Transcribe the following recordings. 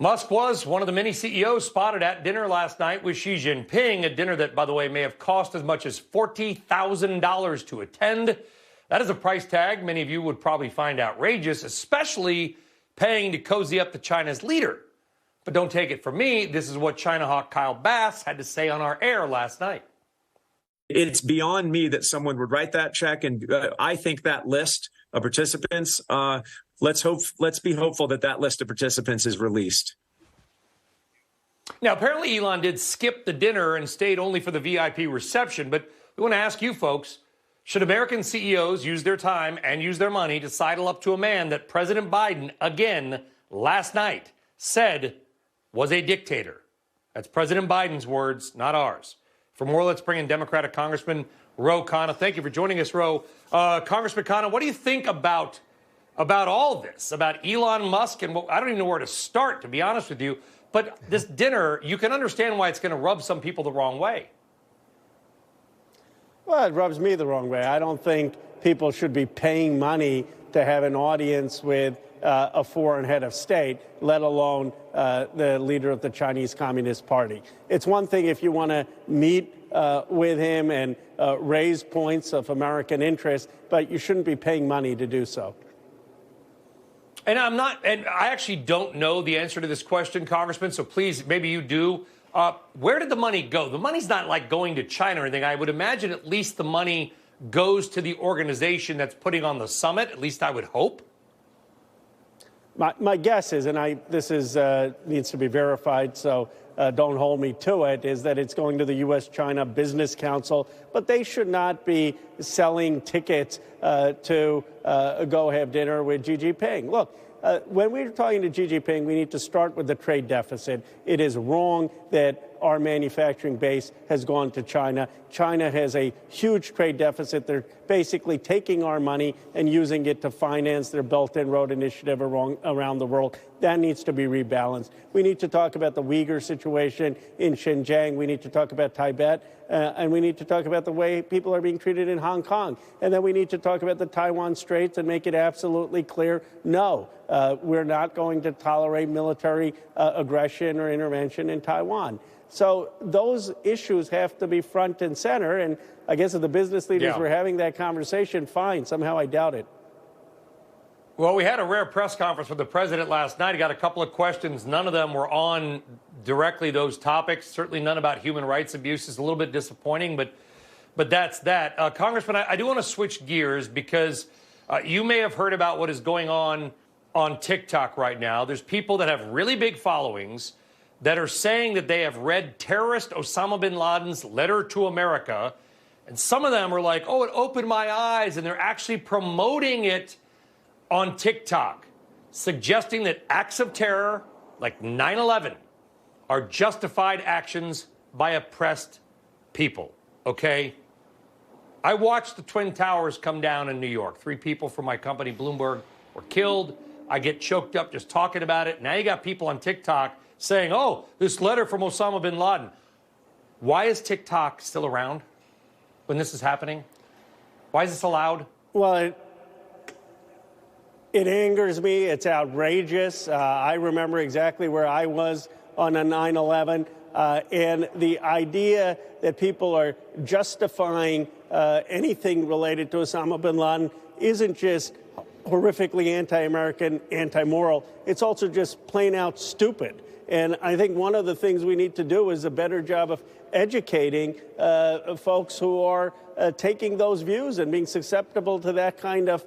Musk was one of the many CEOs spotted at dinner last night with Xi Jinping, a dinner that, by the way, may have cost as much as $40,000 to attend. That is a price tag many of you would probably find outrageous, especially paying to cozy up to China's leader. But don't take it from me. This is what China hawk Kyle Bass had to say on our air last night. It's beyond me that someone would write that check. And I think that list of participants, let's be hopeful that that list of participants is released. Now, apparently Elon did skip the dinner and stayed only for the VIP reception. But we want to ask you folks, should American CEOs use their time and use their money to sidle up to a man that President Biden, again, last night, said was a dictator? That's President Biden's words, not ours. For more, let's bring in Democratic Congressman Khanna. Thank you for joining us, Congressman Khanna, what do you think about all of this, about Elon Musk? And I don't even know where to start, to be honest with you. But this dinner, you can understand why it's going to rub some people the wrong way. Well, it rubs me the wrong way. I don't think people should be paying money to have an audience with a foreign head of state, let alone the leader of the Chinese Communist Party. It's one thing if you want to meet with him and raise points of American interest, but you shouldn't be paying money to do so. And I actually don't know the answer to this question, Congressman, so please, maybe you do. Where did the money go? The money's not like going to China or anything. I would imagine at least the money goes to the organization that's putting on the summit. At least I would hope. My guess is, and this needs to be verified, so don't hold me to it, is that it's going to the U.S.-China Business Council, but they should not be selling tickets to go have dinner with Xi Jinping. Look, when we're talking to Xi Jinping, we need to start with the trade deficit. It is wrong that our manufacturing base has gone to China. China has a huge trade deficit. They're basically taking our money and using it to finance their Belt and Road Initiative around the world. That needs to be rebalanced. We need to talk about the Uyghur situation in Xinjiang. We need to talk about Tibet. And we need to talk about the way people are being treated in Hong Kong. And then we need to talk about the Taiwan Straits and make it absolutely clear, no, we're not going to tolerate military aggression or intervention in Taiwan. So those issues have to be front and center. And I guess if the business leaders were having that conversation, fine. Somehow I doubt it. Well, we had a rare press conference with the president last night. He got a couple of questions. None of them were on directly those topics. Certainly none about human rights abuses. A little bit disappointing, but that's that. Congressman, I do want to switch gears because you may have heard about what is going on TikTok right now. There's people that have really big followings that are saying that they have read terrorist Osama bin Laden's letter to America. And some of them are like, oh, it opened my eyes. And they're actually promoting it on TikTok, suggesting that acts of terror like 9/11 are justified actions by oppressed people, okay? I watched the Twin Towers come down in New York. 3 people from my company, Bloomberg, were killed. I get choked up just talking about it. Now you got people on TikTok saying, oh, this letter from Osama bin Laden. Why is TikTok still around when this is happening? Why is this allowed? Well, it angers me. It's outrageous. I remember exactly where I was on a 9/11. And the idea that people are justifying anything related to Osama bin Laden isn't just horrifically anti-American, anti-moral. It's also just plain out stupid. And I think one of the things we need to do is a better job of educating folks who are taking those views and being susceptible to that kind of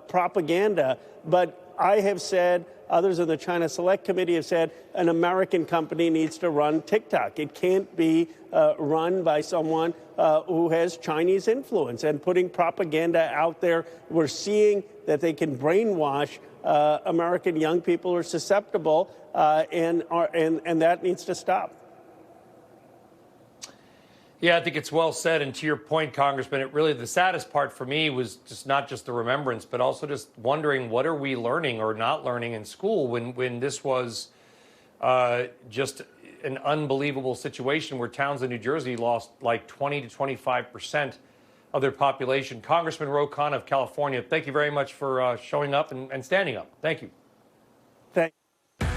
propaganda. But I have said, others in the China Select Committee have said, an American company needs to run TikTok. It can't be run by someone who has Chinese influence and putting propaganda out there. We're seeing that they can brainwash American young people who are susceptible, and that needs to stop. Yeah, I think it's well said. And to your point, Congressman, the saddest part for me was just not just the remembrance, but also just wondering what are we learning or not learning in school when this was just an unbelievable situation where towns in New Jersey lost like 20 to 25% of their population. Congressman Khanna of California, thank you very much for showing up and standing up. Thank you.